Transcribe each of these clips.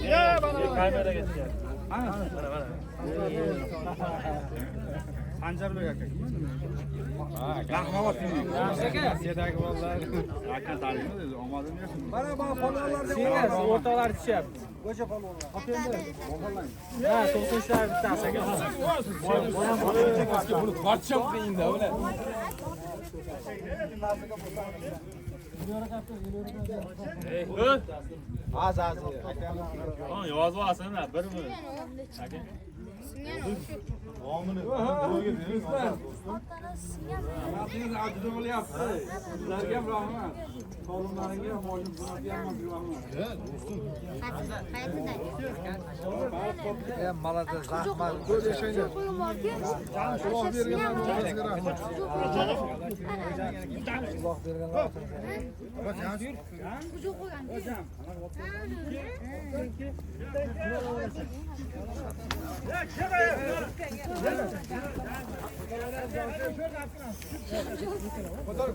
Ya bana kamera geçiyor. Pancar bey akak. Rahmat diyeyim. Şaka. Sedagi vallahi. Akak tarihini olmadı mı? Bana palalar da ortalar düşer. Koca palalar. Ha, sonuçlar bir tane sakın. Bunu parçam deyin de öyle. Az. Tamam, yavaş varsana, bir mi?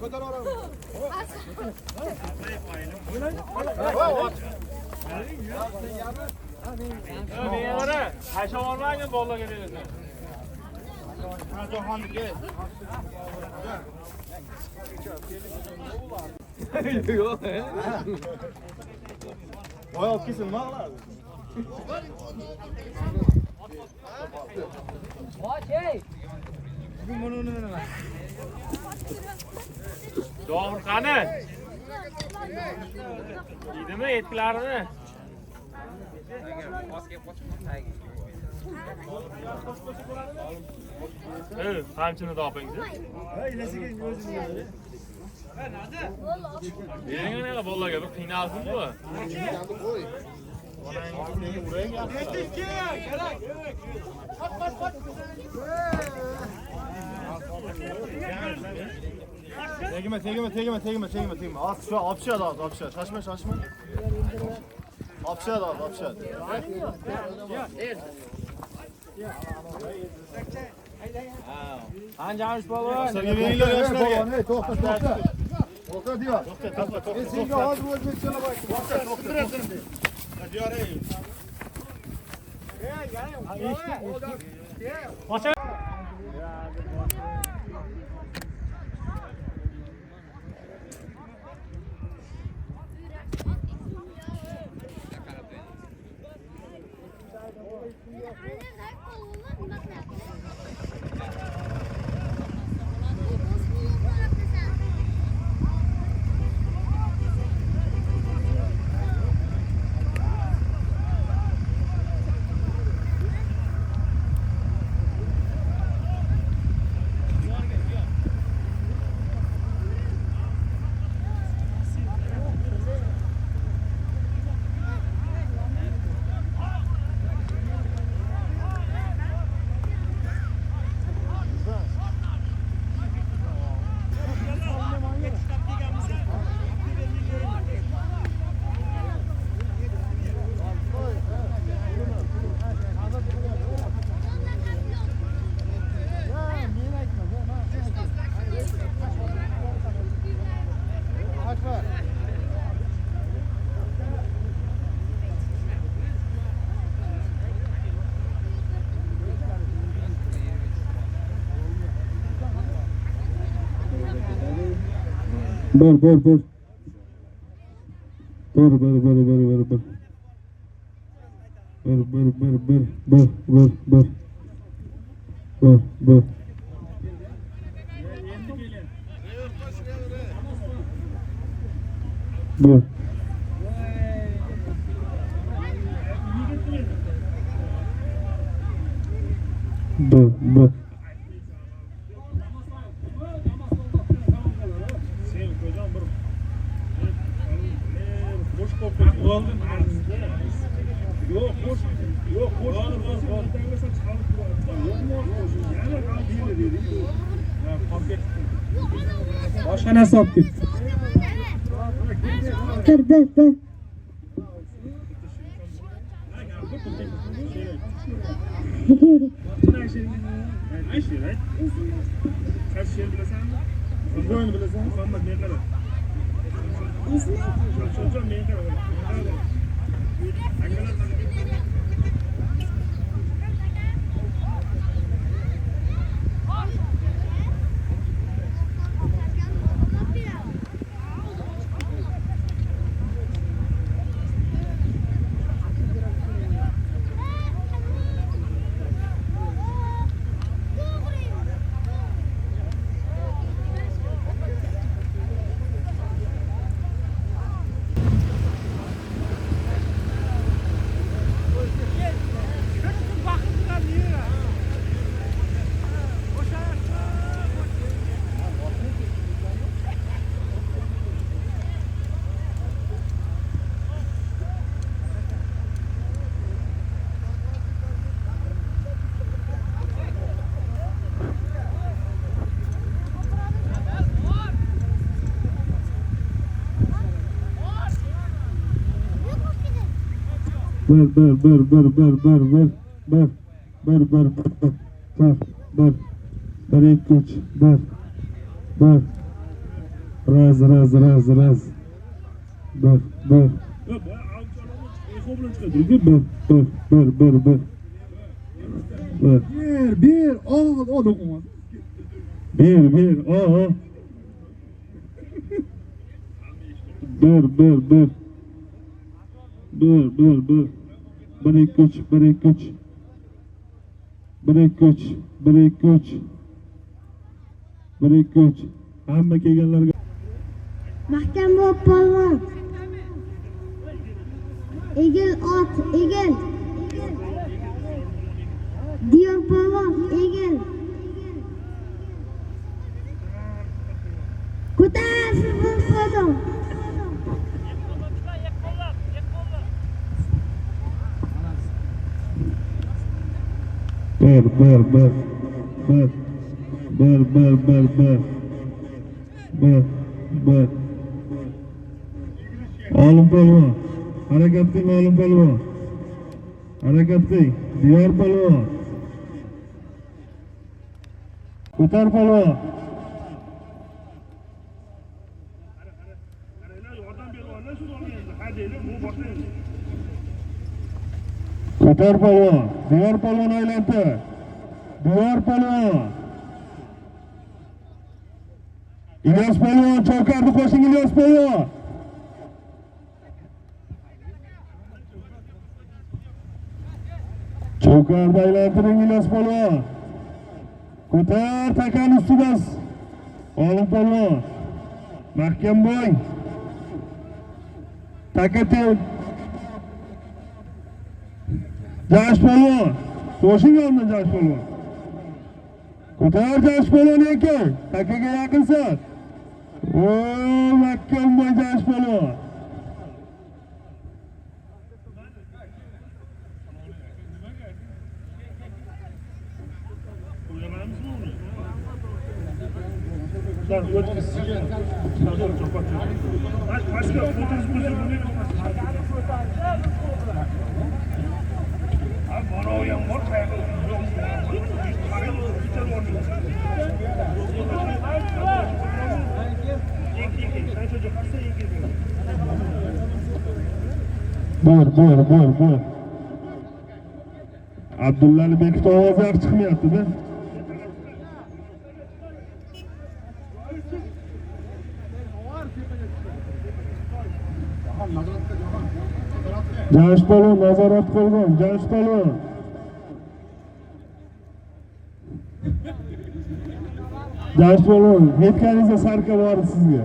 Kadar ara. Ara. Haşa olmayın bolla geliyorsun. Johan gel. Yok. Vay kesin var lan. Vay. Bu bunu ne? Doğru kanı. İyi mi etkilerini? Evet, hamçını da yapın güzel. Hayır, nasıl gözüm böyle? Benim ne la bolla gibi finalsın bu. Tegime. Az şu apşa da apşa. Şaşma. Apşa da apşa. Ancamış baba. Sergi beyler yaşlar. Tohta diyor. Tohta. Esinge az vazgeçene bak. Tohta. Diyor ey. Maça. Dur. Yok, tanasi olib ket. Bir. Bir. O dokunmaz. Bir. Bir ikki uch. Hamma kelganlarga Mahkam bo'lib polvon. Egil ot, egil. Diyor polvon, egil. Ko'tar polvon. Bir. Olim polvon. Harakat qil olim polvon. Harakat qil. Diyor polvon. Ko'tar polvon. Ko'tar polvon. Diyor polvon aylantir. Diyor polvon. İlyas polvon, Chavkarni qo'shing İlyas polvon. Chavkarni aylantiring İlyas polvon. Ko'tar takani ustidan. Olim polvon. Mahkam bo'ling. Takating. Jash polvon. Qo'shing olma Jash polvon. Ko'tar Jash polvon ekan. Takaga yaqinsan. Mahkam bo'ling Jash polvon. Buyur. Abdullali Bekov ovozi yaxshi chiqmayapti-da. Jash polvon nazorat qilgan, Jash polvon. Jash polvon, yetganingizda sarka bor sizga.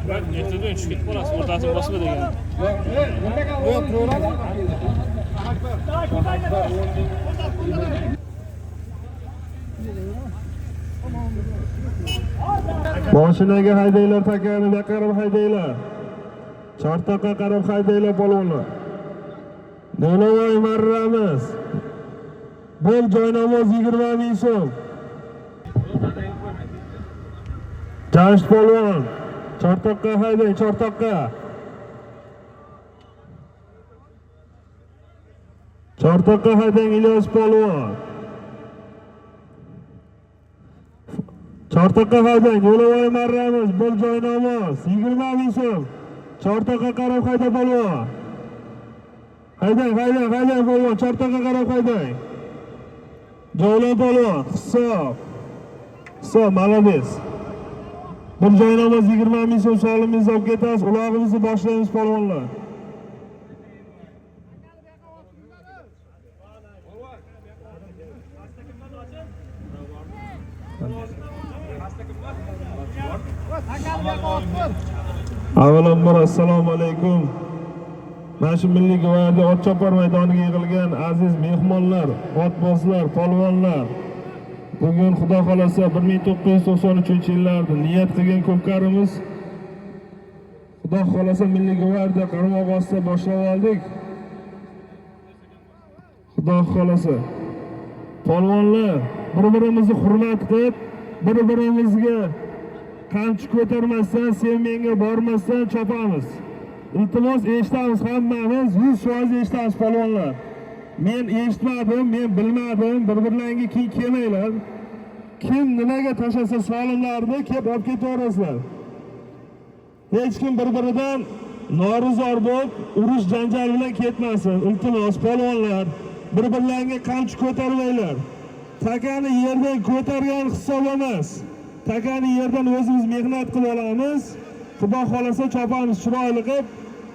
Ertadan tushib ketib qolasiz, o'rtasini bosma degan. Mashinaga haydanglar, takani qarab haydanglar. Chortoqqa qarab haydanglar polvonlar. Lo'lovoy marramiz. Bol joynamoz 20 ming so'm. Jamshid polvon, Chortoqqa haydang, Chortoqqa. Chortoqqa haydang Ilyos polvon. Chortoqqa haydang, Lo'lovoy marramiz, bol joynamoz 20 ming so'm. Chortoqqa qarab hayda polvon. Haydang polvon, Chortoqqa qarab haydang. Jo'lan polvon, hisob, malades. Bir joynamoz 20 ming so'm solimimizni olib ketamiz, ulog'imizni boshlaymiz polvonlar. Avvalambor assalomu alaykum. Mana shu Milliy gvardiya Otchopar maydoniga yig'ilgan aziz mehmonlar, otbozlar, polvonlar. Bugun Xudo xolasa 1993-yillarda niyat qilgan ko'pkarimiz Xudo xolasa Milliy gvardiya qaramog'i ostida boshlab oldik. Xudo xolasa polvonlar bir-birimizni hurmat qilib, bir-birimizga qamchi ko'tarmasdan, sen menga bormasdan chopamiz. Iltimos eshitamiz hammamiz, 100% eshitamiz polvonlar. Men eshitmadim, men bilmadim, bir-birlaringga keyin kelmanglar. Kim nimaga tashlasa solimlarni kelib olib ketaverasizlar. Hech kim bir-biridan norizor bo'lib, urush janjal bilan ketmasin. Iltimos polvonlar, bir-birlaringga qamchi ko'tarmanglar. Takani yerdan ko'targan hisob emas. Takani yerdan o'zimiz mehnat qilib olamiz. Xudo xolasa chopamiz chiroyli qilib.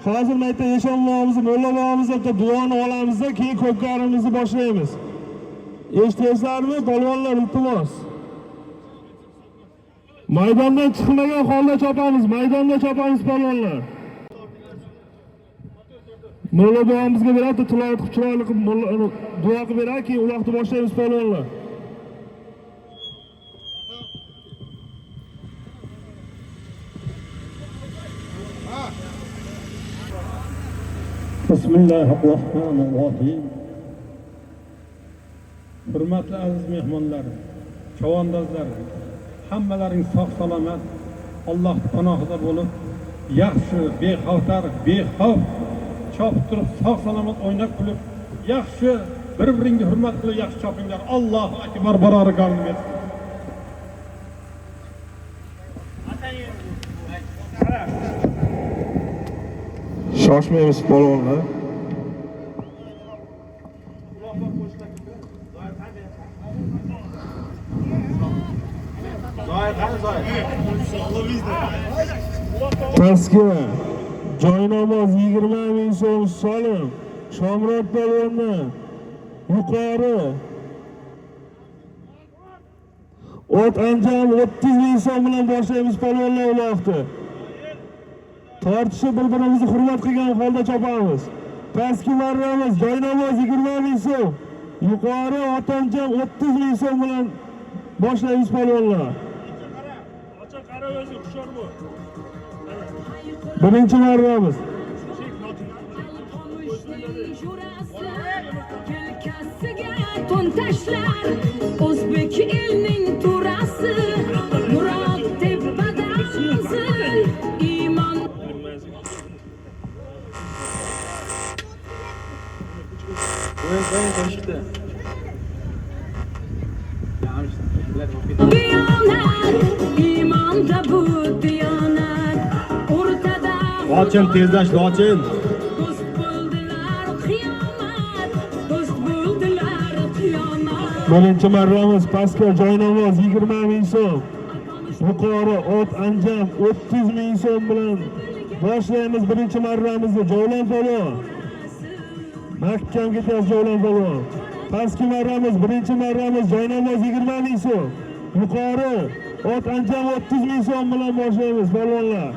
Hozir mayta eshonlarimizni, mo'llalarimizni duoni olamizda, keyin ko'pkarimizni boshlaymiz. Eshitysizlarmi, polvonlar, iltimos. Maydondan chiqmagan holda chopamiz, maydonda chopamiz polvonlar. Mo'llaboyimizga beradi, tilovat qilib chiroyli qilib duo qilib beradi, keyin uloqni boshlaymiz polvonlar. Bismillahirrahmanirrahim. Hurmatli aziz mehmonlar, chavandozlar, hammalaring sog' salomat, Alloh panohida bo'lib, yaxshi, bexavtar, bexavf chopib turib, sog' salomat o'ynab kulib, yaxshi bir-biringga hurmat qilib, yaxshi chopinglar. Allohu akbar baroriganim etsin. Shoshmaymiz polvonlar. Pastga joynamoz 20 ming so'm solim. Shomrod polvonni yuqori. Ot anjam 30 ming so'm bilan boshlaymiz polvonlar uloqni. Tortishib bir-birimizni hurmat qilgan holda chopamiz. Pastki marramiz joynamoz 20 ming so'm. Yuqori otanjam 30 ming so'm bilan boshlaymiz polvonlar. Ocha qara o'zi hushyor bo'l. Birinchi marramiz. O'zbek elning turasi Murod tepadan iymon iymonda bu diyonat o'rtada Lochin tezlash, lochin. do'st bo'ldilar qiyomat. Birinchi marramiz pastga joynamoz 20 ming so'm. Yuqori ot anjam 30 ming so'm bilan boshlaymiz birinchi marramizni. Jo'lan polvon. Mahkam ketasiz Jo'lan polvon. Pastki marramiz, birinchi marramiz joynamoz 20 ming so'm. Yuqori ot anjam 30 ming so'm bilan boshlaymiz polvonlar.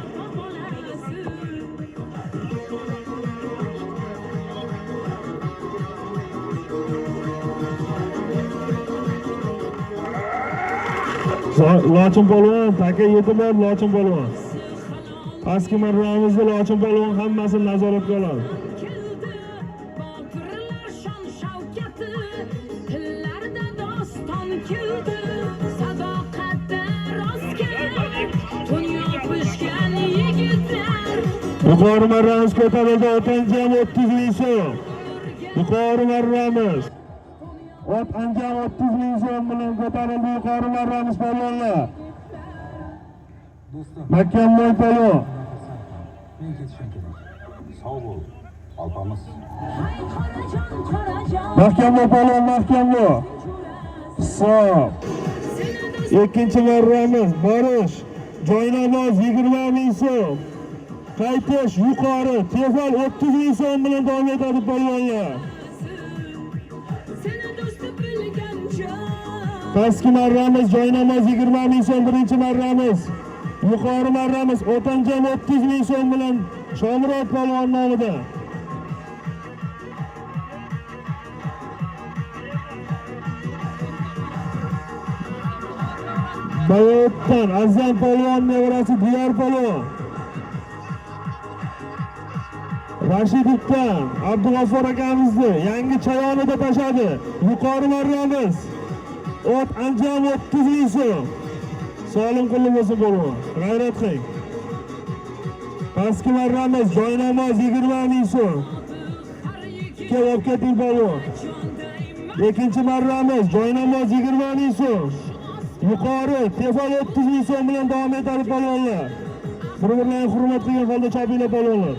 Lochin polvon, taka yetib bor Lochin polvon. Pastki marramizni Lochin polvon hammasini nazoratga oladi. Yuqori marramiz ko'tarildi. O'tinchi ham 30 ming so'm. Yuqori marramiz. Ot anjam 30 ming so'm bilan ko'tarildi. Yuqori marramiz polvonlar. Mahkamboy polvon. Men ketishim kerak. Sog' bo'l, alpamiz. Mahkamboy polvon, mahkamboy. Hisob. Ikkinchi marramiz borish. Joynamoz 20 ming so'm. Qaytish yuqori, tefal 30 ming so'm bilan davom etadi polvonlar. Pastki marramiz joynamoz 20 ming so'm birinchi marramiz. Yuqori marramiz O'tanjam 30 ming so'm bilan Shomurod polvon nomida. Bayotdan Azam polvon nevarasi Diyor polvon. Rashidovdan Abdug'affor akamizni yangi chayonida tashadi. Yuqori marramiz. Ot anjam 30 ming so'm. Solim qulli bo'lsin polvon. G'ayrat qiling. Pastki marramiz joynamoz 20 ming so'm. Kelib keting polvon. Ikkinchi marramiz joynamoz 20 ming so'm. Yuqori tefal 30 ming so'm bilan davom etadi polvonlar. Bir-birlarini hurmat qilgan holda chopinglar polvonlar.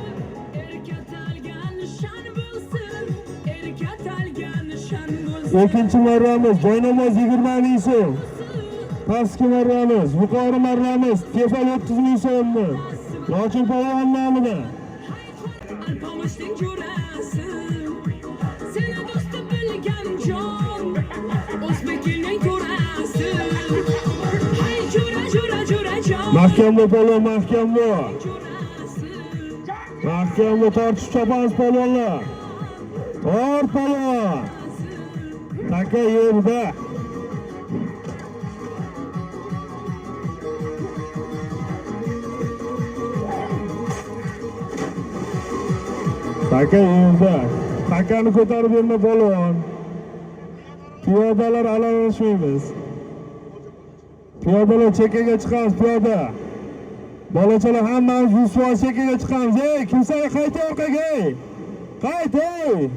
Ikkinchi marramiz joynamoz 20 ming so'm. Pastki marramiz, yuqori marramiz tefal 30 ming so'mni. Lochin polvon nomida. Mahkamboy polvon, mahkamboy. Mahkamboy tortib chopamiz polvonlar. Tor polvon. Taka yerda. Taka yerda. Takani ko'tarib berma polvon. Piyodalar alanishmaymiz. Piyodalar chekkaga chiqamiz piyoda. Bolachalar hammamiz 100% chekkaga chiqamiz. Ey, kimsaga qayta orqaga. Qayt ey.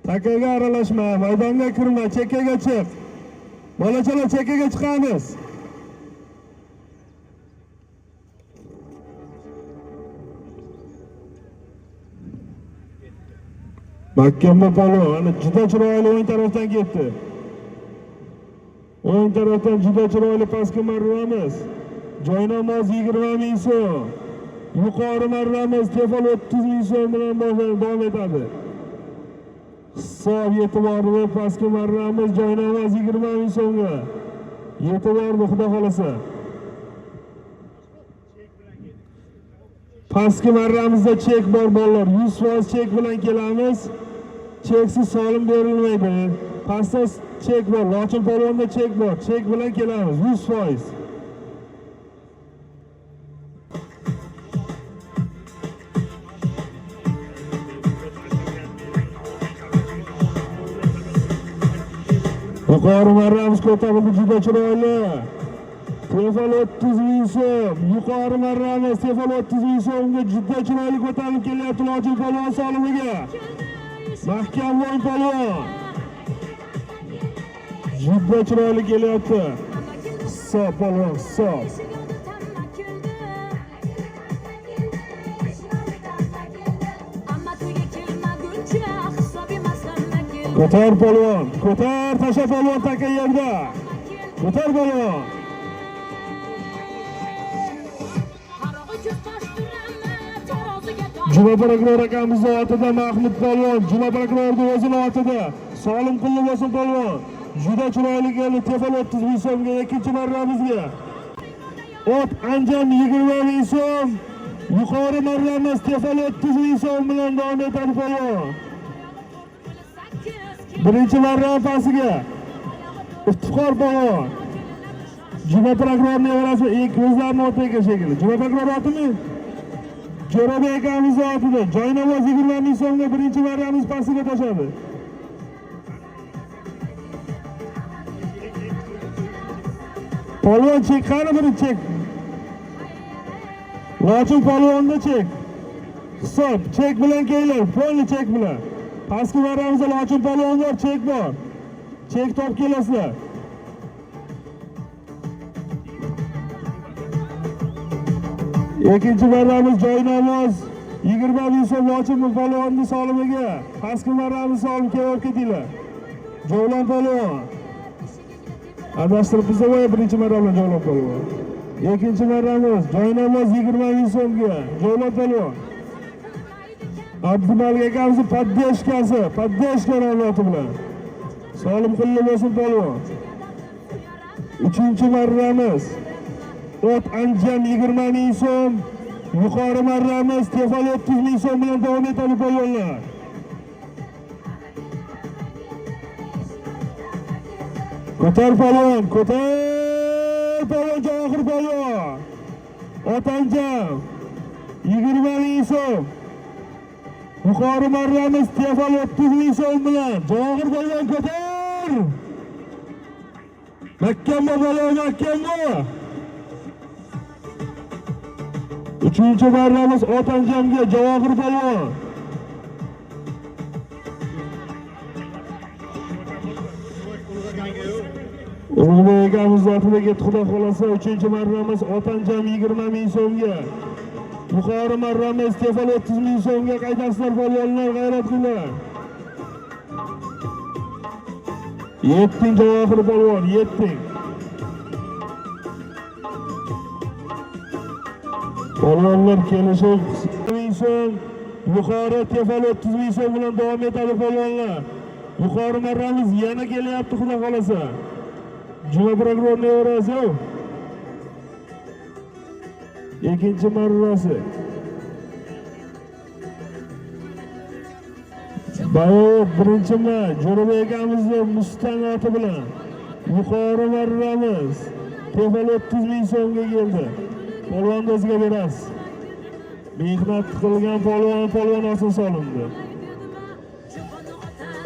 Takaga aralashma, maydonga kirma, chekkaga chiq. Bolachalar chekkaga chiqamiz. Mahkamboy polvon, ana juda chiroyli o'ng tarafdan ketdi. O'ng tarafdan juda chiroyli pastki marramiz. Joynamoz 20 ming so'm. Yuqori marramiz tefal 30 ming so'm bilan davom etadi. Hisob yetib bordi, pastki marramiz joynamoz 20 ming so'mga. Yetib bordi, xudo xolasa. Pastki marramizda chek bor bolalar, 100% chek bilan kelamiz. Cheksiz solim berilmaydi. Pastda chek bor, Lochin polvonda chek bor. Chek bilan kelamiz 100%. Yuqori marramiz ko'tarildi, juda chiroyli. Tefal 30 ming so'm. Yuqori marramiz tefal 30 ming so'mga juda chiroyli ko'tarilib kelyapti Lochin polvon solimiga. Mahkamboy polvon. Juda chiroyli kelyapti. Hisob polvon, hisob. Ko'tar polvon, ko'tar, tasha polvon taka yerda. Ko'tar polvon. Juma prokuror akamizning otida Mahmud polvon, Juma prokurorning o'zining otida Solim qulli bo'lsin polvon. Juda chiroyli keldi, tefal 30 ming so'mga ikkinchi marramizga. Ot anjam 20 ming so'm. Yuqori marramiz tefal 30 ming so'm bilan davom etadi polvon. Birinchi marram pastiga. Iftiqor polvon. Juma prokurorning nevarasi ko'zlarini o'tayga shekilli. Juma prokuror otimi? Jo'rabek akamiz otida joynamoz 20 ming so'mga birinchi marramiz pastiga tashadi. Polvon chek qani biri chek. Lochin polvonni chek. Hisob chek bilan kelinglar, polni chek bilan. Pastki marramizda Lochin polvon bor, chek bor. Chek top kelasizlar. Ikkinchi marramiz joynamoz 20 ming so'm Lochin polvonni solimiga. Pastki marramiz solim kelib ketinglar. Jo'lan polvon. Adashtirib bizga voy birinchi marradan Jo'lan polvon. Ikkinchi marramiz joynamoz 20 ming so'mga. Jo'lan polvon. Abdumalik akamizning paddeshka nomloti bilan. Solim qulli bo'lsin polvon. Uchinchi marramiz ot anjam 20 ming so'm. Yuqori marramiz tefal 30 ming so'm bilan davom etadi polvonlar. Ko'tar polvon, Javohir polvon. Ot anjam 20 ming so'm. Yuqori marramiz tefal 30 ming so'm bilan Javohir polvon ko'tar. Makkambo polvon, makkambo. Uchinchi marramiz ot anjamga Javohir polvon. Ulug'bek akamiz zotida ketdi, xudo xolasa. Uchinchi marramiz ot anjam 20 ming so'mga. Yuqori marramiz tefal 30 ming so'mga qaytasizlar polvonlar, g'ayrat qilinglar. 7 Javohir polvon, 7. Polvonlar kelishib 10 ming so'm, yuqori tefal 30 ming so'm bilan davom etadi polvonlar. Yuqori marramiz yana kelyapti, xudo xolasa. Juma programma o'rasi. Ikkinchi marrasi. Bayoq birinchi Jo'rabek akamizning mustangoti bilan yuqori marramiz tefal 30 ming so'mga keldi. Polvon o'ziga berasiz. Mehnat qilgan polvon oson solindi.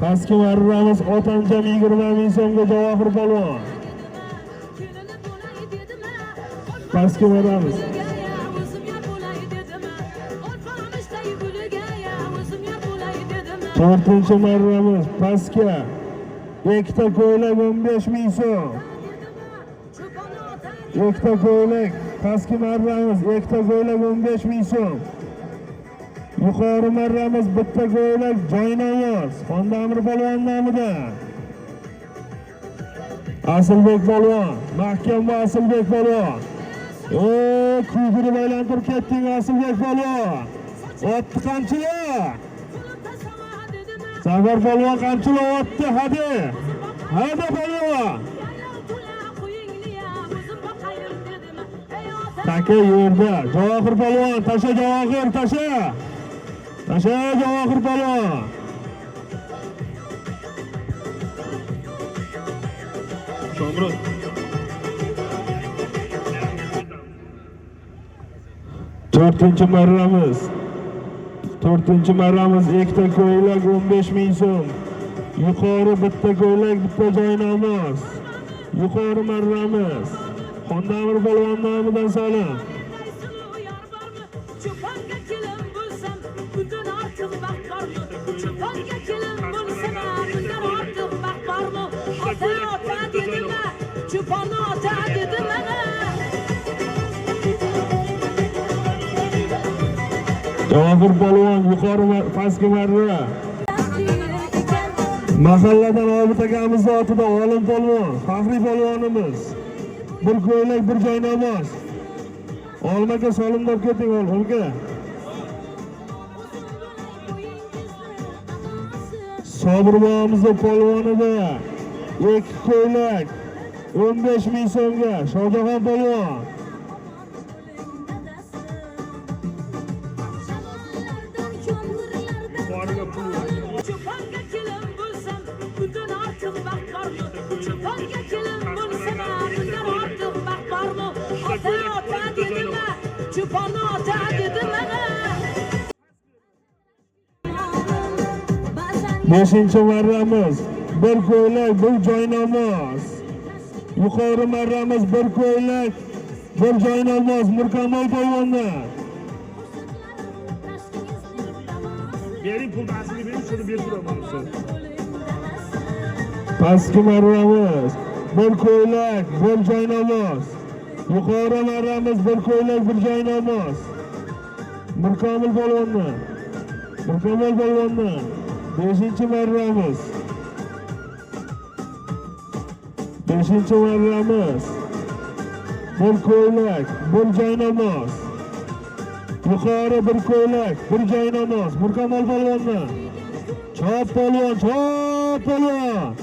Pastki marramiz ot anjam 20 ming so'mga Javohir polvon. Pastki marramiz. To'rtinchi marramiz pastga ikkita ko'ylak 15 ming so'm. Ikkita ko'ylak pastki marramiz ikkita ko'ylak 15 ming so'm. Yuqori marramiz bitta ko'ylak joynamoz Xondamir polvon nomidan. Asilbek polvon, mahkam Asilbek polvon. Kuydirib aylantirib ketding Asilbek polvon. Otni qamchilar. Safar polvon qamchilar otni, hadi. Hadi polvon. Taka yerda. Javohir polvon, tasha Javohir, tasha. Tasha Javohir polvon. Shomrod. To'rtinchi marramiz ikkita ko'ylak 15 ming so'm. Yuqori bitta ko'ylak, bitta joynamoz. Yuqori marramiz Xondamir polvon nomidan salom. Cho'ponga kelin bo'lsam, bundan ortiq baxt bormi? Cho'ponga kelin bo'lsam, bundan ortiq baxt bormi? Ota dedimmi? Cho'ponni ota dedimmi? Javohir polvon yuqori pastki marra. Mahalladan Obid akamiz zotida Olim polvon, faxriy polvonimiz. Bir ko'ylak, bir joynamoz. Olmaga solimdab keting olga. Sobir bobomizni polvonida ikki ko'ylak 15 ming so'mga Shohjahon polvon. Cho'ponga kelin bo'lsam, bundan ortiq baxt bormi? Cho'ponga kelin bo'lsam, bundan ortiq baxt bormi? Ota dedimmi? Cho'ponni ota dedimmi? 5-chi marramiz bir ko'ylak, bir joynamoz. Yuqori marramiz bir ko'ylak, bir joynamoz Mirkamol polvondan. Bering pul aslini bering, shuni berib turaman siz. Pastki marramiz, bir ko'ylak, bir joynamoz. Yuqori marramiz, bir ko'ylak, bir joynamoz. Mirkomil polvonni. 5-chi marramiz. 5-chi marramiz. Bir ko'ylak, bir joynamoz. Yuqori bir ko'ylak, bir joynamoz. Mirkomil polvonni. Chop polvon, chop polvon.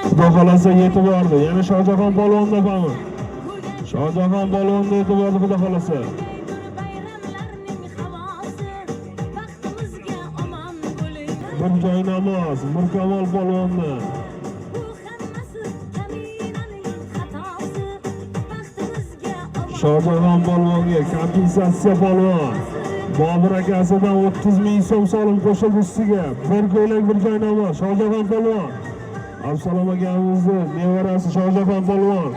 Xudo xolasa yetib bordi. Yana Shohjahon polvonda bormi? Shohjahon polvonda yetib bordi xudo xolasa. Bir joynamoz, Mirkomil polvonni. Shohjahon polvonga kompensatsiya polvon. Bobur akasidan 30 ming so'm solim qo'shildi ustiga. Bir ko'ylak, bir joynamoz. Shohjahon polvon. Absalom akamizni nevarasi Shohjahon polvon.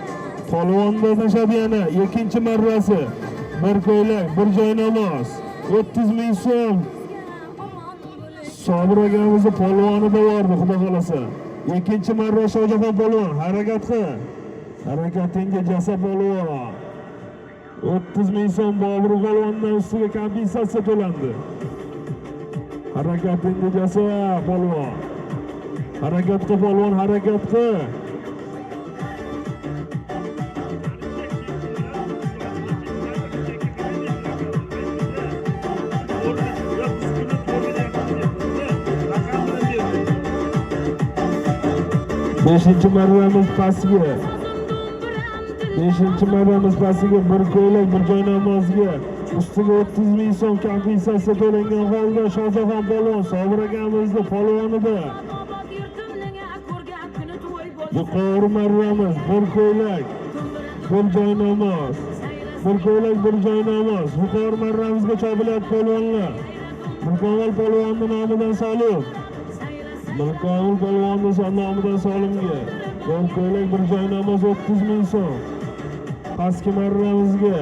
Polvonda tashadi yana ikkinchi marrasi. Bir ko'ylak, bir joynamoz. 30 ming so'm. Sobir akamizni polvonida bordi, xudo xolasa. Ikkinchi marra Shohjahon polvon, harakat qil. Harakatinga jasa polvon. 30 ming so'm Bobur polvondan ustiga kompensatsiya to'landi. Harakatinga jasa polvon. Harakat qil polvon, harakat qil. Beşinchi marramiz pastiga. 5-chi marramiz pastiga bir ko'ylak, bir joynamozga ustiga 30 ming so'm kompensatsiya to'langan holda Shohjahon polvon Sobir akamizni polvonida. Yuqori marramiz bir ko'ylak, bir joynamoz. Bir ko'ylak, bir joynamoz. Yuqori marramizga chopilyapti polvonlar. Mirkomil polvonning nomidan solim. Mirkomil polvonning nomidan solimga. Bir ko'ylak, bir joynamoz 30 ming so'm. Pastki marramizga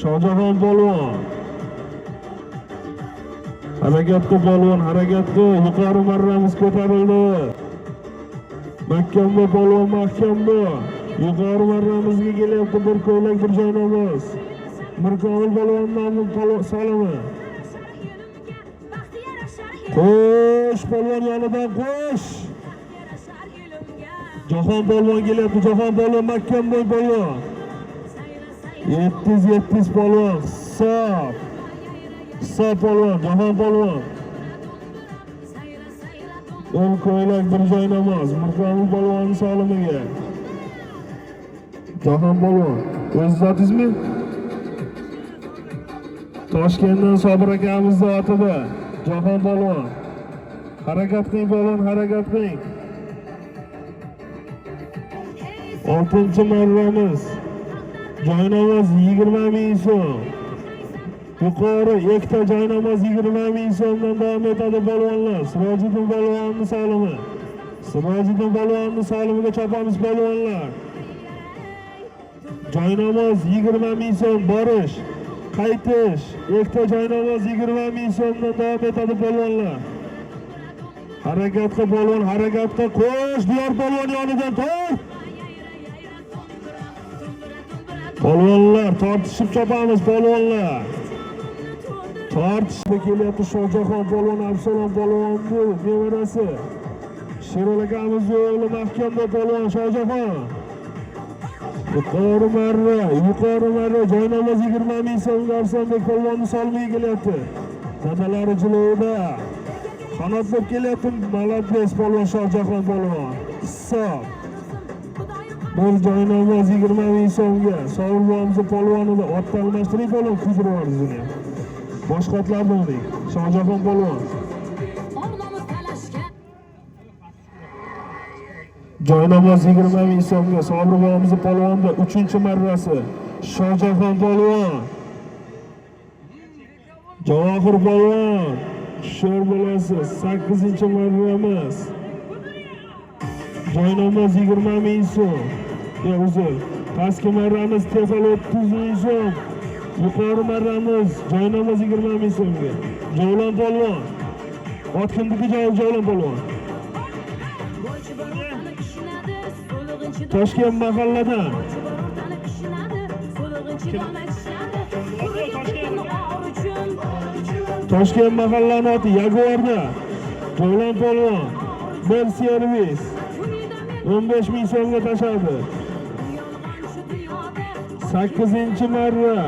Shohjahon polvon. Harakat qil polvon, harakat qil. Yuqori marramiz ko'tarildi. Mahkamda polvon, mahkamda. Yuqori marramizga kelyapti bir ko'ylak, bir joynamoz. Mirkomil polvon nomidan polvon solimi. Qo'sh polvon yonidan qo'sh. Jahon polvon kelyapti, Jahon polvon mahkam bo'y polvon. 700 polvon, hisob. Hisob polvon, Jahon polvon. Bir ko'ylak, bir joynamoz, Mirkomil polvonning solimiga. Jahon polvon, o'z zotingizmi? Toshkentdan Sobir akamizning otida Jahon polvon. Harakat qiling polvon, harakat qiling. 6-chi marramiz. Joynamoz 20 ming so'm. Yuqori ikkita joynamoz 20 ming so'mdan davom etadi polvonlar. Sirojiddin polvonning solimi. Sirojiddin polvonning solimiga chopamiz polvonlar. Joynamoz 20 ming so'm borish, qaytish. Ikkita joynamoz 20 ming so'mdan davom etadi polvonlar. Harakat qil polvon, harakat qil. Qo'sh, diyor polvon yonidan tur. Polvonlar tortishib chopamiz polvonlar. Tortishib kelyapti Shohjahon polvon, Absalom polvonning nevarasi. Sherol akamizning o'g'li mahkamda polvon Shohjahon. Yuqori marra, joynamoz 20 ming so'mga Arsonbek polvonni solmiga kelyapti. Dadalari jilovida. Qanotlab kelyapti Malatbes polvon Shohjahon polvon. Hisob. Bir joynamoz 20 ming so'mga. Sovrbomizni polvonida otdan almashtiring polvon kuzirvorizini. Boshqa otlarni oling. Shohjahon polvon. Joynamoz 20 ming so'mga. Sovrbomizni polvonida 3-chi marrasi. Shohjahon polvon. Javohir polvon. sho'r bo'lasiz. 8-marramiz. Joynamoz 20 ming so'm. Uzr. Pastki marramiz tefal 30 ming so'm. Yuqori marramiz joynamoz 20 ming so'mga. Javlon polvon. Otkindiga Javlon polvon. Toshkent mahalladan. Toshkent mahallani oti Yaguarda. Javlon polvon. Bir servis. 15 ming so'mga tashadi. 8-marra.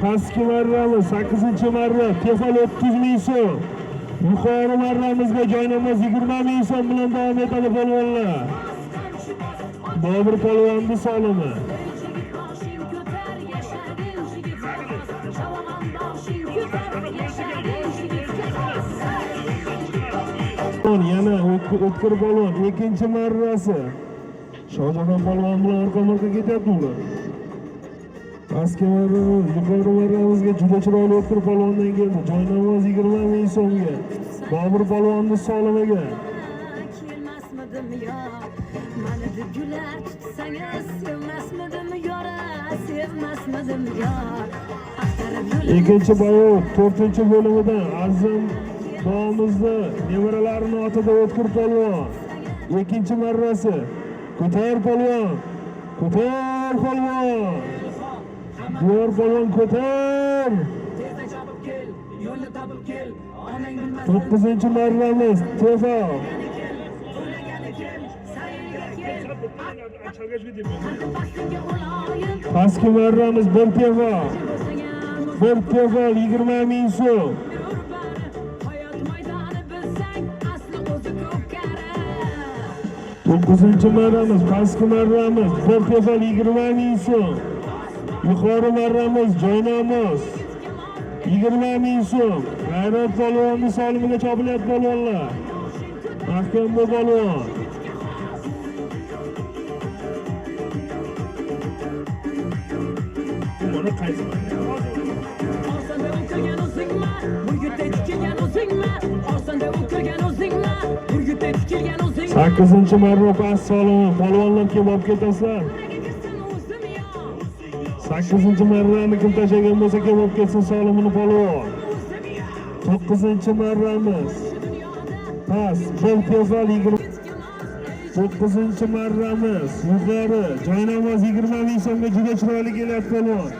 Pastki marramiz 8-marra tefal 30 ming so'm. Yuqori marramizga joynamoz 20 ming so'm bilan davom etadi polvonlar. Bobur polvonni solimi. Yana o'tkir polvon 2-marrasi. Shohjahon polvon bilan orqa-marqa ketyapti ular. Pastki marramiz, yuqori marramizga juda chiroyli o'tkir polvondan keldi. Joynamoz 20 ming so'mga. Bobur polvonni solimiga. Kelmasmidim yo, mani deb gular tutsangiz, sevmasmidim yora, sevmasmidim yo. Ikkinchi boyov 4-bo'limidan Azim Doğumuzda nevaralarini otida o'tkir polvon. 2-marrasi. Ko'tar polvon. Ko'tar polvon. Diyor polvon ko'tar. 9-marramiz tefal. Pastki marramiz bir tefal. Bir tefal 20 ming so'm. 9-marramiz, pastki marramiz, bir tefal 20 ming so'm. Yuqori marramiz joynamoz 20 ming so'm. G'ayrat polvonni solimiga chopilyapti polvonlar. Mahkam bu polvon. Buni qaysi Sakkizinchi marra past solimi polvonlar kelib olib ketasizlar. 8-marrani kim tashlagan bo'lsa kelib olib ketsin solimini polvon. 9-marramiz past bir tefal 20. 9-marramiz yuqori joynamoz 20 ming so'mga juda chiroyli kelyapti polvon.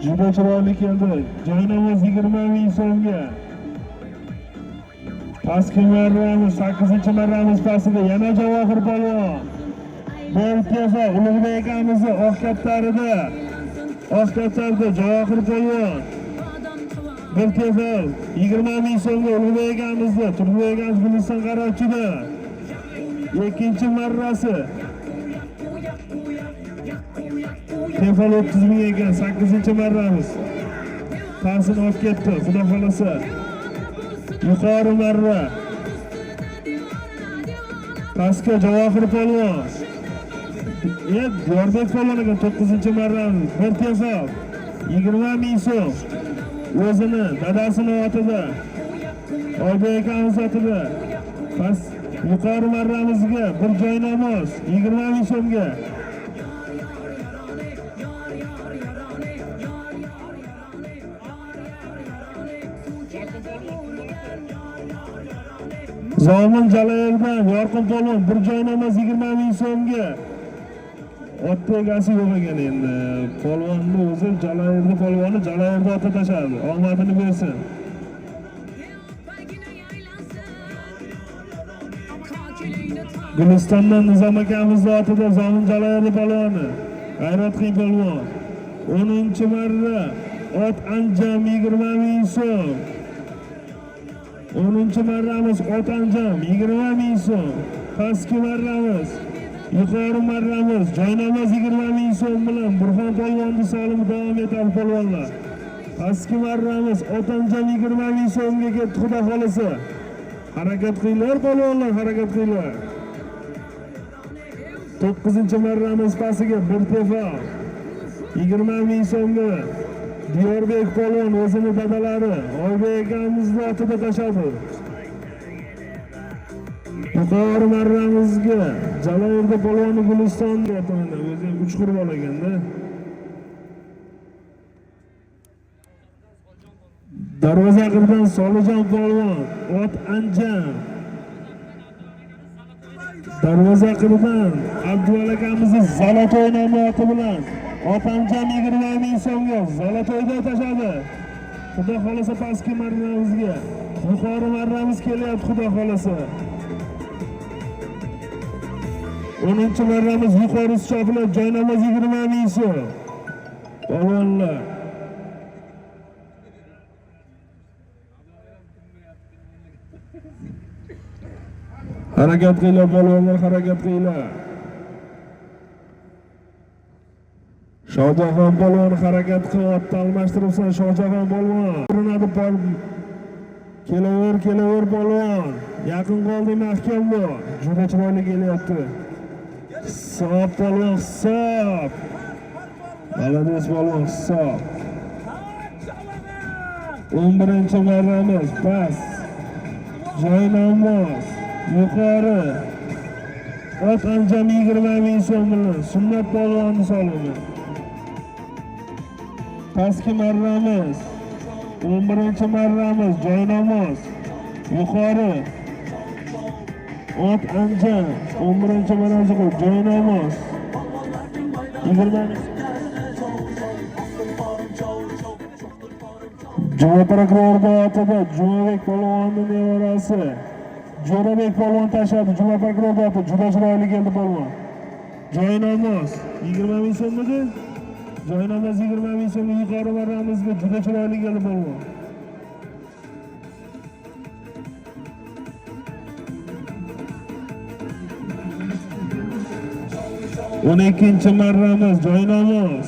Juda chiroyli keldi. Joynamoz 20 ming so'mga. Pastki marramiz 8-marramiz pastida yana Javohir polvon. Bir tefal Ulug'bek akamizni Oqkaptarida. Oqkaptarda Javohir polvon. Bir tefal 20 ming so'mga Ulug'bek akamizni Turdiboy akamiz Guliston qaroqchida. 2-marrasi. Tefal 30 ming ekan 8-marramiz. Pasini olib ketdi, xudo xolasa. Yuqori marra. Pastga Javohir polvon. Diyorbek polvoniga 9-marramiz. Bir tefal 20 ming so'm. O'zini, dadasini otida. Oybek akamiz otida. Past yuqori marramizga bir joynamoz 20 ming so'mga. Zomin Jalayevdan Yorqin polvon bir joynamoz 20 ming so'mga. Ot egasi yo'q ekan endi. Polvonni o'zi Jalayevni polvoni Jalayevda ota tashadi. Omadini bersin. Gulistondan Nizom akamizni otida Zomin Jalayevni polvoni. G'ayratxon polvon. 10-marra ot anjam 20 ming so'm. 10-marramiz ot anjam 20 ming so'm. Pastki marramiz, yuqori marramiz joynamoz 20 ming so'm bilan Burxon polvonni solimi davom etadi polvonlar. Pastki marramiz ot anjam 20 ming so'mga ketdi, xudo xolasa. Harakat qilinglar polvonlar, harakat qilinglar. 9-marramiz pastiga bir tefal 20 ming so'mga Diyorbek polvon o'zini dadalari Oybek akamizni otida tashadi. Yuqori marramizga Jaloyirda polvoni Guliston o'rtamida o'zi ham uchqur bola ekanda. Darvoza qirdan Solijon polvon ot Anjan. Darvoza qirdan Abdul akamizni Zalotoy nomli oti bilan ot Anjan 20 ming so'mga Zalotoyda tashadi. Xudo xolasa pastki marramizga yuqori marramiz kelyapti xudo xolasa. 10-marramiz yuqorisi chopilib joynamoz 20 ming so'm. Polvonlar harakat qilinglar, polvonlar harakat qilinglar. Shohjahon polvon harakat qilib otni almashtiribsan Shohjahon polvon. Urinadi kelaver polvon. Yaqin qoldi mahkam bu. Juda chiroyli kelyapti. Hisob polvon hisob. Malades polvon hisob. 11-marramiz past. Joynamoz yuqori. Ot Anjam 20 ming so'm bilan sunnat polvonni solimi. Pastki marramiz 11-marramiz joynamoz yuqori. Ot Anjam 11-marramiz joynamoz 20 ming. Juma prokurorda otida Jumabek polvonning nevarasi Jo'rabek polvon tashadi. Juma prokurorda oti juda chiroyli keldi polvon. Joynamoz 20 ming so'mmi? Joynamoz 20 ming so'm yuqori marramizga juda chiroyli keldi polvon. o'n ikkinchi marramiz joynamoz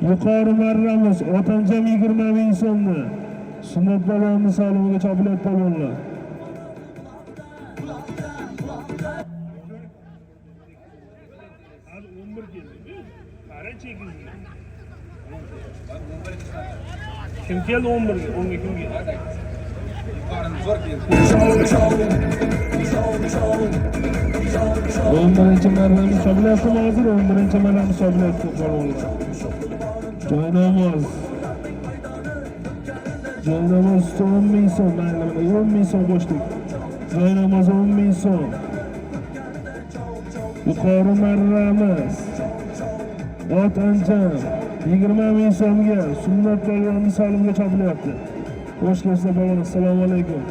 yuqori marramiz Otanjam 20 ming so'mni sunnat polvonni solimiga chopilyapti polvonlar. Kim keldi 11 ga? 10 ga kim keldi? Birinchi marramiz chopilyapti hozir 11-marramiz chopilyapti polvonlar. Joynamoz 10 ming so'm, 10 ming so'm qo'shdik. Joynamoz 10 ming so'm. Yuqori marramiz ot Anjam 20 ming so'mga sunnat polvonni solimga chopilyapti. Xo'sh kelibsizlar polvon, assalomu alaykum.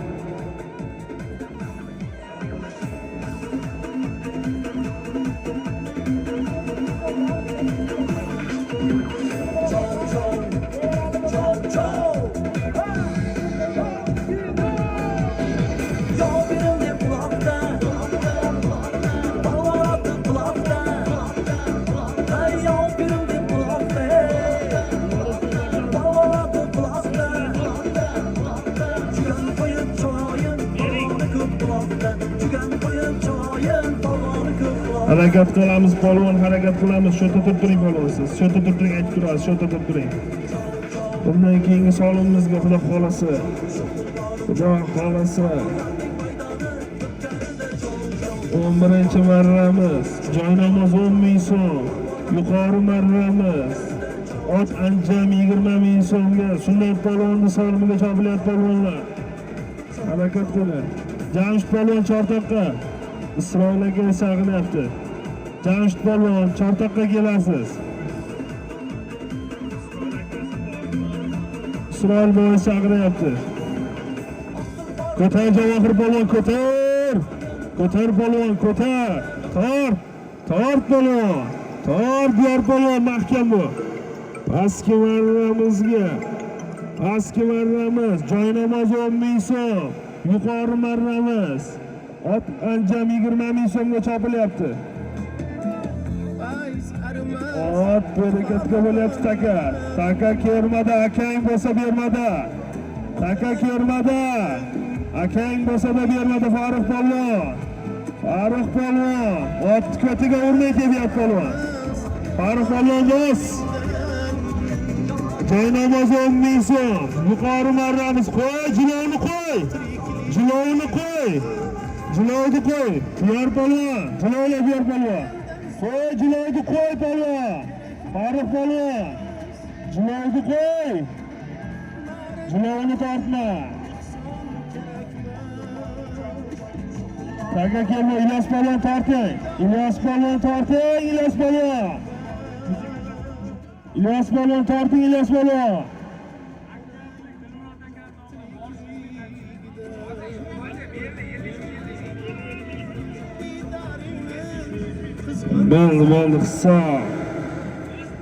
Harakat qilamiz polvon, harakat qilamiz. Shu yerda turib turing polvon siz. Shu yerda turib turing, aytib turasiz, shu yerda turib turing. Bundan keyingi solimimizga xudo xolasa. Xudo xolasa. 11-marramiz joynamoz 10 ming so'm. Yuqori marramiz ot Anjam 20 ming so'mga sunnat polvonni solimiga chopilyapti polvonlar. Harakat qiling. Jamshid polvon Chortoqqa Isroil aka chaqirayapti. Jamshid polvon Chortoqqa kelasiz. Isroil boy chaqirayapti. Ko'tar Javohir polvon, ko'tar. Ko'tar polvon, ko'tar. Tort polvon. Tort Diyor polvon mahkam bu. Pastki marramiz joynamoz 10 ming so'm. Yuqori marramiz ot Anjam 20 ming so'mga chopilyapti. Ot berekatga bo'lyapti taka. Taka kermada, akang bo'lsa bermada. Taka kermada. Akang bo'lsa-da bermada Farruh polvon. Farruh polvon ot ko'tiga urmay kelyapti polvon. Farruh polvon do'st. joynamoz 10 ming so'm. Yuqori marramiz qo'y, jilovni qo'y. Jilovni qo'y. Jilovni qo'y. Yor polvon, jilovni ber polvon. Qo'y, jilovni qo'y polvon. Farruh polvon. Jilovni qo'y. Jilovni tortma. Taga kelma, Ilyos polvon torting. Ilyos polvon torting, Ilyos polvon. Ilyos polvon torting, Ilyos polvon. Bo'ldi, hisob.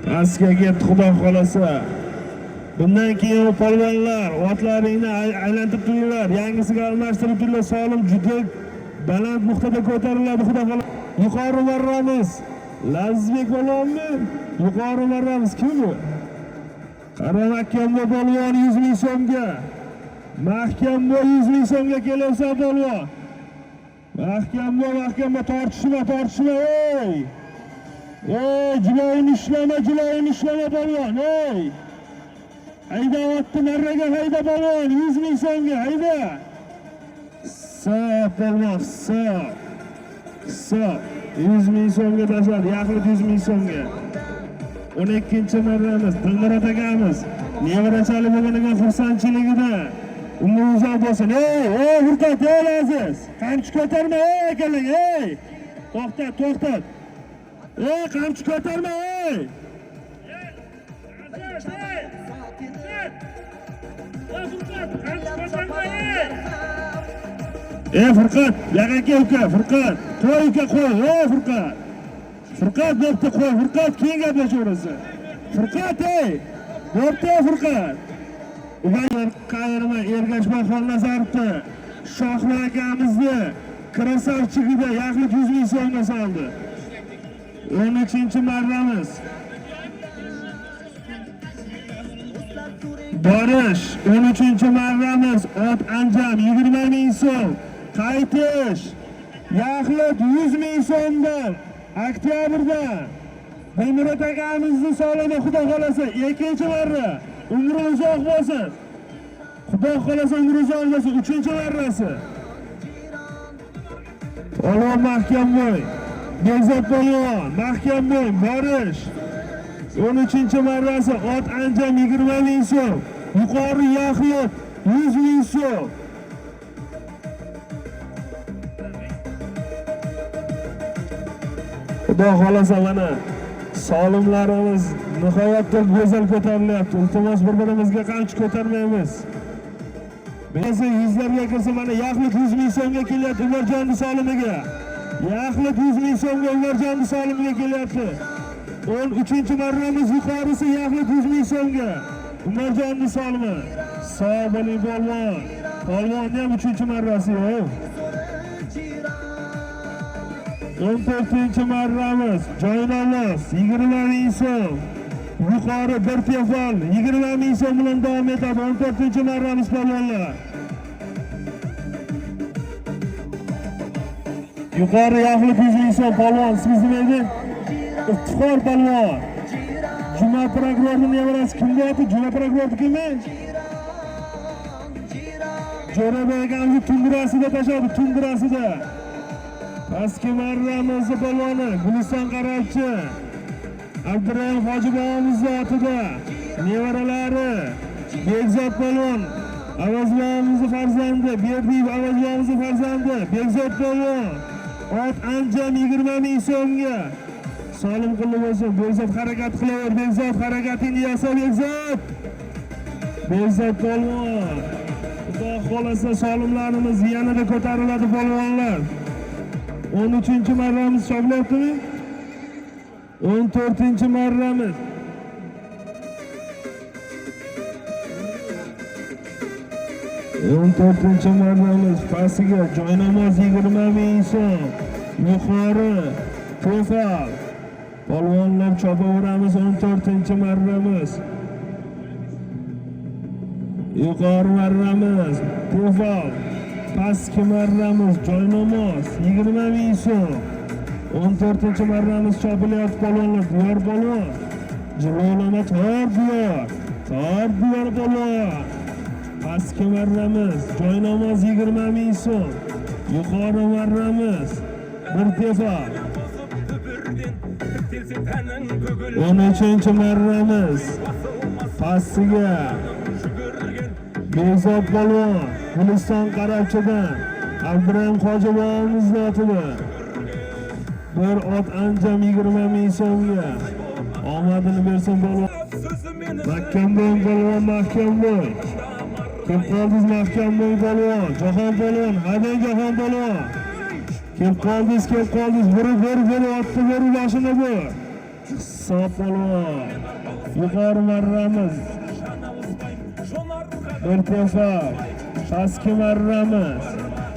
Pastga ketdi, xudo xolasa. Bundan keyin polvonlar otlaringni aylantirib turinglar, yangisiga almashtirib turinglar. Solim juda baland nuqtada ko'tariladi, xudo xolasa. Yuqori marramiz Lazizbek polvonmi? Yuqori marramiz kim bu? Qara mahkamda polvon 100 ming so'mga. Mahkamda 100 ming so'mga kelyapsa polvon. Mahkamda tortishma, ey! Ey, jilovni ishlama polvon, ey! Hayda otni marraga, hayda polvon, 100 ming so'mga, hayda! Hisob polvon, hisob. 100 ming so'mga tashladi, yaxlit 100 ming so'mga. 12-marramiz Dilmurod akamiz nevarachalik bo'lganiga xursandchiligida umri uzoq bo'lsin. Ey, Hurqat, ey aziz, qamchi ko'tarma, ey akalang, ey! To'xtat. Ey, qamchi ko'tarma, ey! Furqat, yoqqa kel uka, Furqat. Qo'y uka, qo'y, Furqat. Furqat bo'pti, qo'y, Furqat, keyin gaplashaverasiz. Furqat, ey! Bo'pti, Furqat. Ular qayerma Ergashboy Xolnazarovni Shohli akamizni krasavchigida yaxlit 100 ming so'mga soldi. 13-marramiz. Borish 13-marramiz ot anjam 20 ming so'm. Qaytish yaxlit 100 ming so'mdan oktyabrda Dilmurod akamizni soladi, xudo xolasa. 2-marra umri uzoq bo'lsin. Xudo xolasa umri uzoq bo'lsin. 3-marrasi. Polvon Mahkamboy, Bekzod polvon, Mahkamboy, Borish 13-marrasi ot anjam 20 ming so'm. Yuqori yaxlit 100 ming so'm. Xudo xolasa mana solimlarimiz nihoyatda go'zal ko'tarilyapti. Iltimos bir-birimizga qamchi ko'tarmaymiz. Ba'zi yuzlarga kirsa mana yaxlit 100 ming so'mga kelyapti Umarjonning solimiga. Yaxlit 100 ming so'mga Umarjonning solimiga kelyapti. 13-marramiz yuqorisi yaxlit 100 ming so'mga. Umarjonning solimi. Sog' bo'ling polvon. Polvonni ham 3-marrasi yo'q. 14-marramiz joynamoz 20 ming so'm. Yuqori bir tefal 20 ming so'm bilan davom etadi. 14-marramiz polvonlar. Yuqori yaxlit 100 ming so'm polvon. Siz nima edi? Iftixor polvon. Juma prokurorining nevarasi kim bo'di? Juma prokurori kimmi? Jo'rabek akamizni tundirasida tashladi, tundirasida. Pastki marramiz polvoni Guliston Qarabchi Abdurahim Hojiboyimiz zotida nevaralari Bekzod polvon, Avazboyimiz farzandi, Berdiyev Avazboyimiz farzandi Bekzod polvon ot anjam 20 ming so'mga solim qilib bo'lsin. Bekzod harakat qilaver, Bekzod harakatingni yasa, Bekzod. Bekzod polvon. Xudo xolasa solimlarimiz yanada ko'tariladi polvonlar. 13-marramiz choplayaptimi? 14-marramiz. Marramiz pastiga joynamoz 20 ming so'm. Yuqori tefal polvonlar chopaveramiz. 14-marramiz. Yuqori marramiz tefal. Pastki marramiz joynamoz 20 ming so'm. 14-marramiz chopilyapti polvonlar. Diyor polvon. Jilolama tor diyor. Tor diyor polvon. Pastki marramiz, joy namoz 20 ming so'm. Yuqori marramiz, bir tefa. 13-chi marramiz. Pastiga Bezod polvon, Guliston Qarabchidan Abdurahim Hojiboyimiz otida. Bir ot anjam 20 ming so'mga. Omadini bersin polvon. Mahkamboy polvon, Mahkamboy. Kim qoldingiz Mahkamboy polvon? Jahon polvon, hadi Jahon polvon. Kim qoldingiz? Bir otni bir boshini bu. Hisob polvon. Yuqori marramiz. Bir tefa. Pastki marramiz.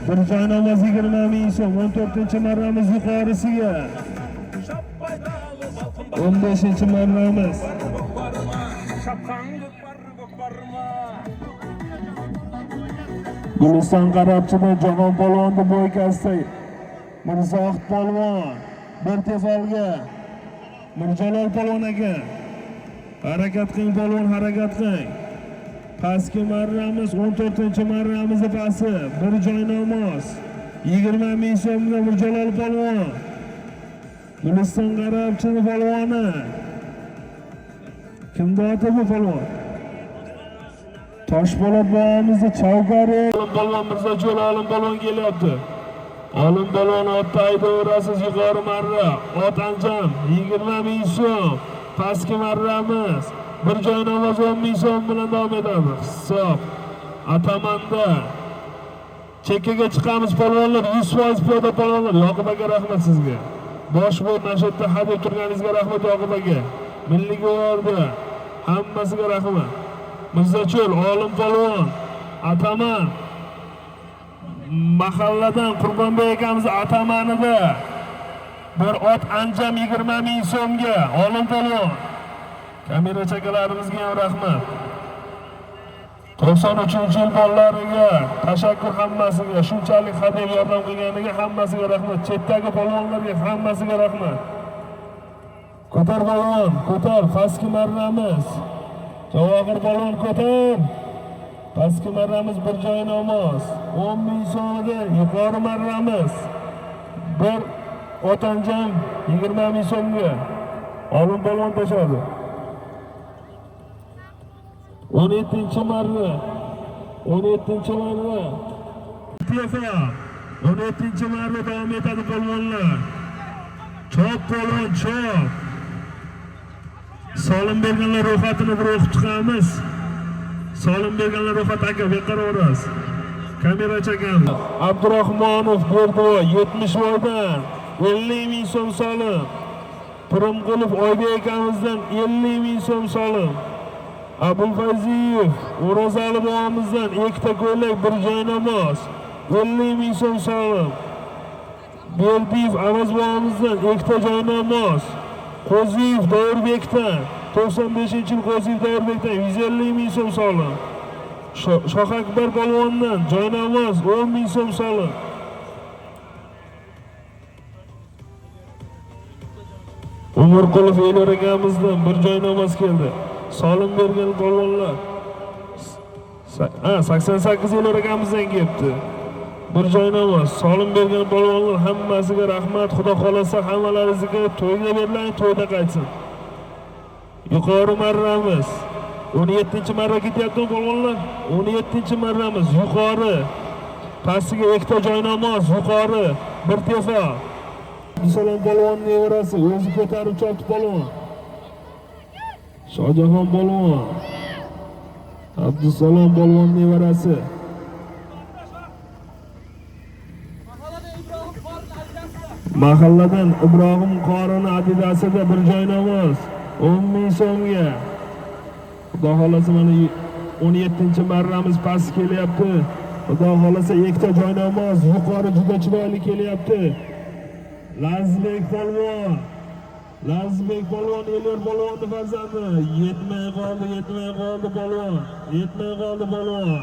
Bir joy namoz 20 ming so'm. 14-chi marramiz yuqorisiga. 15-chi marramiz. Guliston Qarabchida Jahon polvonni bo'ykasida Mirzohid polvon bir tefalga Mirjalol polvon aka harakat qiling polvon, harakat qiling. Pastki marramiz 14-chi marramiz pasi bir joy namoz 20 ming so'mga Mirjalol polvon. Guliston Qarabchida polvoni kimda oti bu polvon? Toshpo'lat bobomizni Chavkari polvon Mirzacho'l Olim polvon kelyapti. Olim polvon otda aytaverasiz, yuqori marra ot anjam 20 ming so'm. Pastki marramiz bir joy namoz 10 ming so'm bilan davom etadi. Hisob atamanda chekkaga chiqamiz polvonlar, 100% piyoda polvonlar. Yoqub aka rahmat sizga. Bosh bo'y nashatda hadeb turganingizga rahmat Yoqub aka. Milliy g'o'rda hammasiga rahmat. Mirzacho'l Olim polvon ataman mahalladan Qurbonbek akamiz atamanida bir ot anjam 20 ming so'mga Olim polvon. Kamera chakalarimizga ham rahmat. 93-yil bolalariga tashakkur, hammasiga shunchalik hadeb yordam qilganiga hammasiga rahmat. Chetdagi polvonlarga hammasiga rahmat. Ko'tar polvon, ko'tar, pastki marramiz. Javohir polvon ko'tar. Pastki marramiz bir joy namoz 10 ming so'mga, yuqori marramiz bir ot anjam 20 ming so'mga Olim polvon tashadi. 17-chi marra. 17-chi marra. Tefa. 17-chi marra davom etadi polvonlar. Chop polvon, chop. Solim berganlar ro'yxatini bir o'qib chiqamiz. Solim berganlar ro'yxat aka beqarorasiz. Kamera chakamiz. Abdurahmonov Berdivoy 70 voydan 50 ming so'm solim. Pirimqulov Oybek akamizdan 50 ming so'm solim. Abulfayziyev O'rozali bobomizdan ikkita ko'ylak bir joy namoz 50 ming so'm solim. Berdiyev Avaz bobomizdan ikkita joy namoz. Qo'ziyev Davrbekdan 95-yil Qo'ziyev Davrbekdan 150 ming so'm solim. Shohakbar polvondan joy namoz 10 ming so'm solim. Umurqulov Elyor akamizdan bir joy namoz keldi. Solim bergan polvonlar 88 Elyor akamizdan kelibdi. Bir joy namoz solim bergan polvonlar hammasiga rahmat. Xudo xolasa hammalaringizga to'yga berilgan, to'yda qaytsin. Yuqori marramiz 17-chi marra ketyapti polvonlar. 17-chi marramiz yuqori. Pastiga ikkita joy namoz yuqori, bir tefa. Abdusalom polvonning nevarasi o'zi ko'tarib chopdi polvon. Shohjahon polvon. Abdusalom polvonning nevarasi. Mahalladan Ibrohim qorini adidasida bir joy namoz 10 ming so'mga. Xudo xolasa mana 17-chi marramiz past kelyapti. Xudo xolasa ikkita joy namoz yuqori juda chiroyli kelyapti. Lazizbek polvon. Lazizbek polvon Elyor polvonni farzandi. Yetmay qoldi polvon. Yetmay qoldi polvon.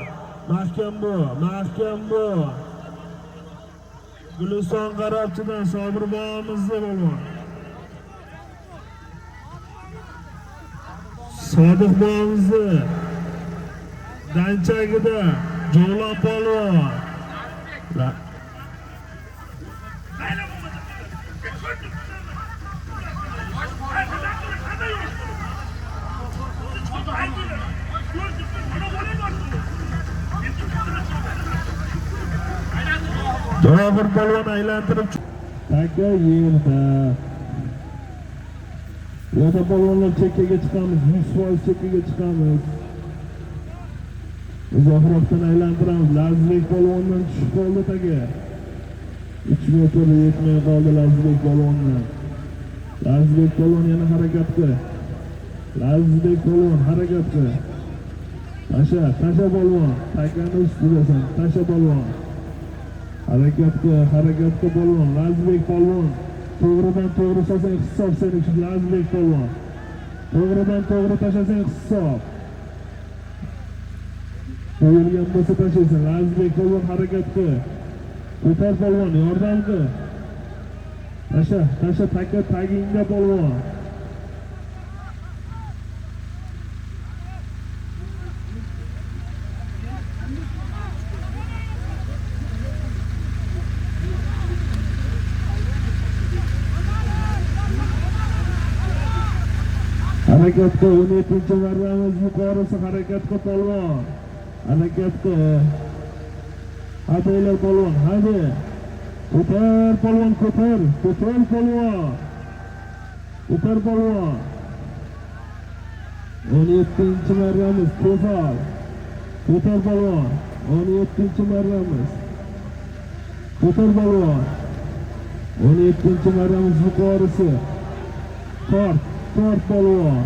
Mahkam bu. Guliston Qarabchidan Sobir bobomizda polvon. Sodiq bobomizni danchagida Jo'la polvon. Javohir polvon aylantirib taka yerda. Yo'ta polvonlar chekkaga chiqamiz, 100% chekkaga chiqamiz. Uzoqroqdan aylantiramiz. Lazizbek polvondan tushib qoldi taka. 3 metrga yetmay qoldi Lazizbek polvondan. Lazizbek polvon yana harakat qil. Lazizbek polvon harakat qil. Tasha polvon, takani ustidasan. Tasha polvon. Harakat qil polvon. Lazizbek polvon. To'g'ridan to'g'ri tasasang hisob seni uchun Lazizbek polvon. To'g'ridan to'g'ri tasasang hisob. Qo'yilgan bo'lsa tashaysan. Lazizbek polvon harakat qil. Ko'tar polvon, yordam qil. Tasha taka tagingda polvon. Harakat qil, 17-marramiz yuqorisi harakat qil polvon. Harakat qil. Hadaylar polvon, hadi. Ko'tar polvon, ko'tar polvon. Ko'tar polvon. 17-marramiz Tefal. Ko'tar polvon. 17-marramiz. Ko'tar polvon. 17-marramiz yuqorisi. Tort polvon.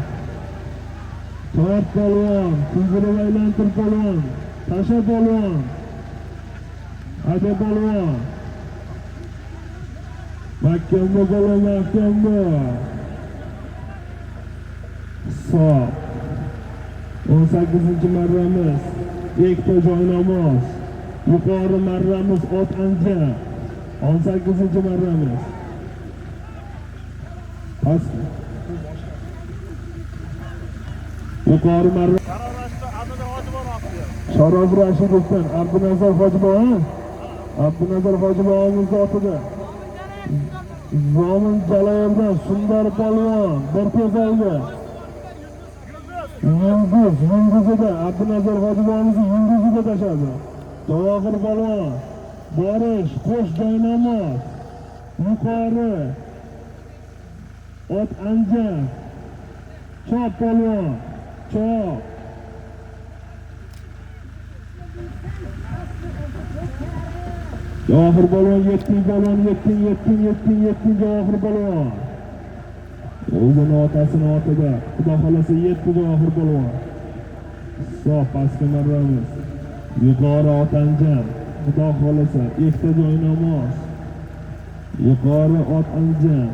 Kuzilib aylantir polvon. Tasha polvon. Hadi polvon. Mahkamda polvon, mahkamda. Hisob. 18-marramiz. Ikkita joynamoz. Yuqori marramiz ot anja. 18-marramiz. Past. Yuqori marra. Sharof Rashidovdan Abdunazar Hojiboyev zotida. Zomin Jalayevdan Sundar polvon bir tezaydi. Yulduzida Abdunazar Hojiboyev yulduzida tashadi. Javohir polvon Borish qo'sh joynamoz. Yuqori ot anja. Chop polvon. Chop. Javohir polvon 7 polvon 7 Javohir polvon. O'zini otasini otida. Xudo xolasa 7 Javohir polvon. Hisob pastga marramiz. Yuqori otanjam. Xudo xolasa ikkita joynamoz. Yuqori ot anjam.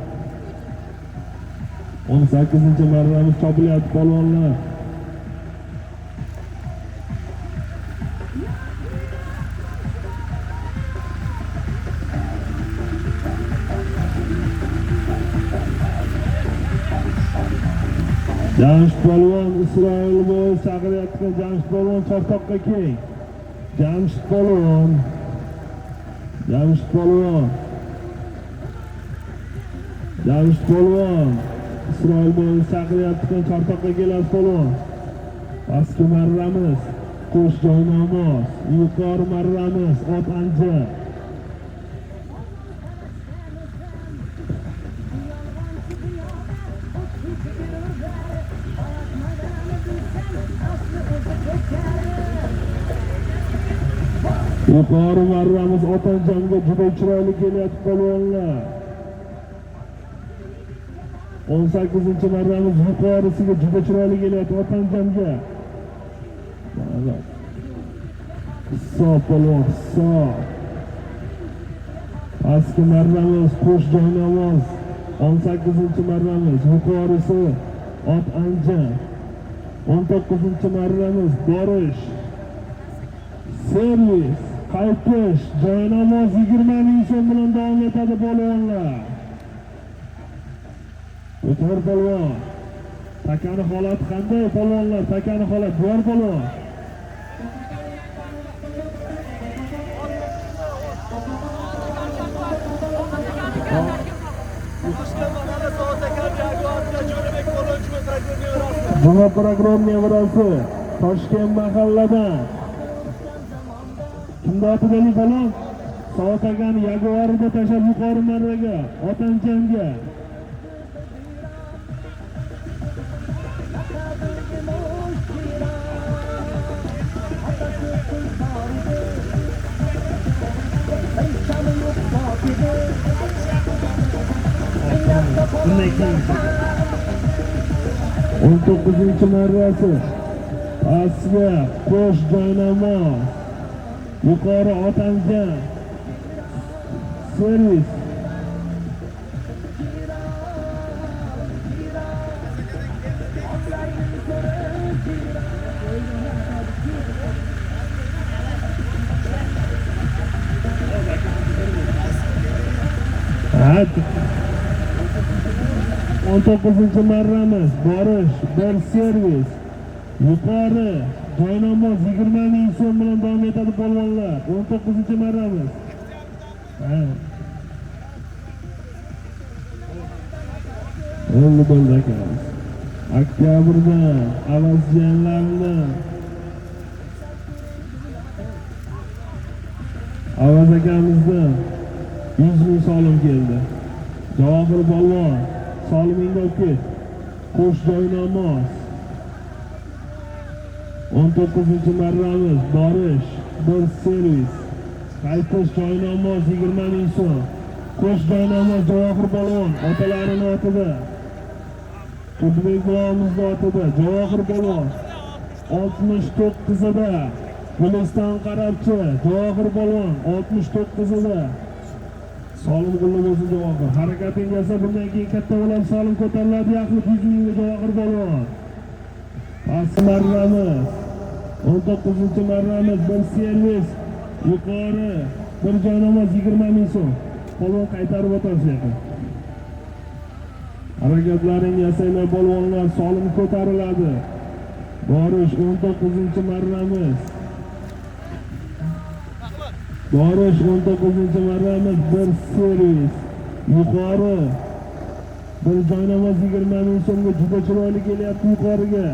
18-marramiz chopilyapti polvonlar. Jamshid polvon Isroil bo'yi chaqiryapti. Jamshid polvon chortoqqa keng. Jamshid polvon Isroil bo'yi chaqiryapti. Chortoqqa keladi polvon. Pastki marramiz qo'sh joynamoz. Yuqori marramiz ot anja. Yuqori marramiz Otanjamga juda chiroyli kelyapti polvonlar. 18-marramiz yuqorisiga juda chiroyli kelyapti Otanjamga. Hisob polvon, hisob. Pastki marramiz qo'sh joynamoz. 18-marramiz yuqorisi ot anja. 19-marramiz Borish. Servis qaytish joynamoz 20 ming so'm bilan davom etadi polvonlar. Ko'tar polvon. Takani holati qanday polvonlar? Takani holat bor polvon. Buna program nevarasi Toshkent mahalladan. Kimda otidali polvon? Soat akani Jaguarida tashab yuqori marraga, Otanjanga. Bunday keyin 19-marrasi pastga Qo'sh Joynamo, yuqori Otanjan servis. Hadi 19-marramiz borish bir servis. Yuqori Joynamo 20 ming so'm bilan davom etadi polvonlar. 19-marramiz. Endi bo'ldi akamiz. Oktyabrda avazjanlarni Avaz akamizdan 100 ming solim keldi. Javohir polvon solimingga olib ket. Qo'sh Joynamo 19-marramiz borish bir servis. Qaytish Joynamo 20 ming so'm. Qo'sh Joynamo Javohir polvon otalarini otida. Qudbek bolamizning otida Javohir polvon 69-da. Guliston qarabchi Javohir polvon 69-da. Solim qulluq bo'lsin Javohir. Harakating esa bundan keyin katta bo'lib solim ko'tariladi. Yaxlit 100 mingga Javohir polvon. Past marramiz 19-marramiz bir servis. Yuqori bir Joynamo 20 ming so'm. Polvon qaytarib o'tasiz. Harakatlaring yasanglar polvonlar, solim ko'tariladi. Borish 19-marramiz. Borish 19-marramiz bir servis. Yuqori bir Joynamo 20 ming so'mga juda chiroyli kelyapti yuqoriga.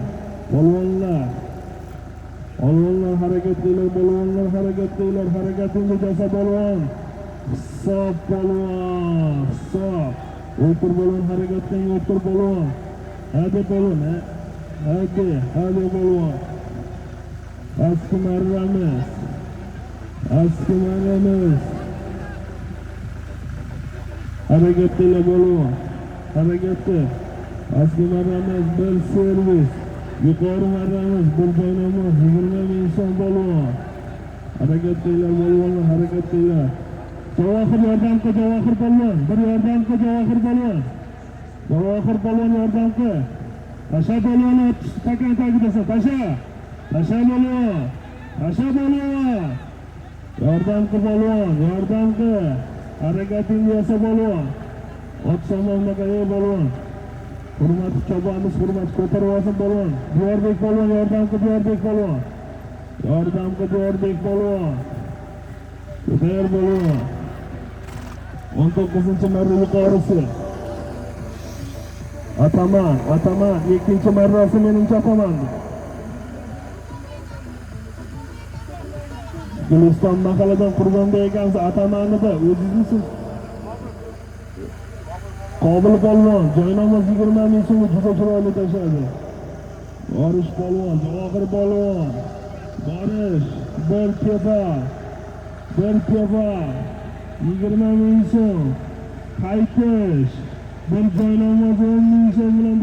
Polvonlar harakat qilinglar, polvonlar harakat qilinglar, harakatingiz jasa polvon. Hisob polvon, hisob. O'tir polvon harakat qiling, o'tir polvon. Hadi polvon, hadi polvon. Pastki marramiz. Harakat qilinglar polvon. Harakatda. Pastki marramiz bir servis. Yuqori marramiz bir Joynamo 20 ming so'm polvon. Harakat qilinglar polvonlar, harakat qilinglar. Javohir yordam qil, Javohir polvon. Bir yordam qil, Javohir polvon. Javohir polvon yordam qil. Tasha polvon takan tagidasa, tasha. Tasha polvon. Tasha polvon. Yordam qil polvon, yordam qil. Harakatingiz yasa polvon. Ot somonga ey polvon. Hurmatli chopamiz, hurmat ko'tarib olsin polvon. Diyarbek polvon yordam qil, Diyarbek polvon. Yordam qil, Diyarbek polvon. Ko'tar polvon. 19-marra yuqorisi. Ataman, 2-marrasi mening chopaman. Guliston mahalladan Qurbonbek ekansiz, Atamanida o'zingizsiz. Qobil polvon, Joynamo 20 ming so'm juda chiroyli tashadi. Borish polvon, Javohir polvon. Borish, bir tepa. 20 ming so'm. Qaytish, bir Joynamo 10 ming so'm bilan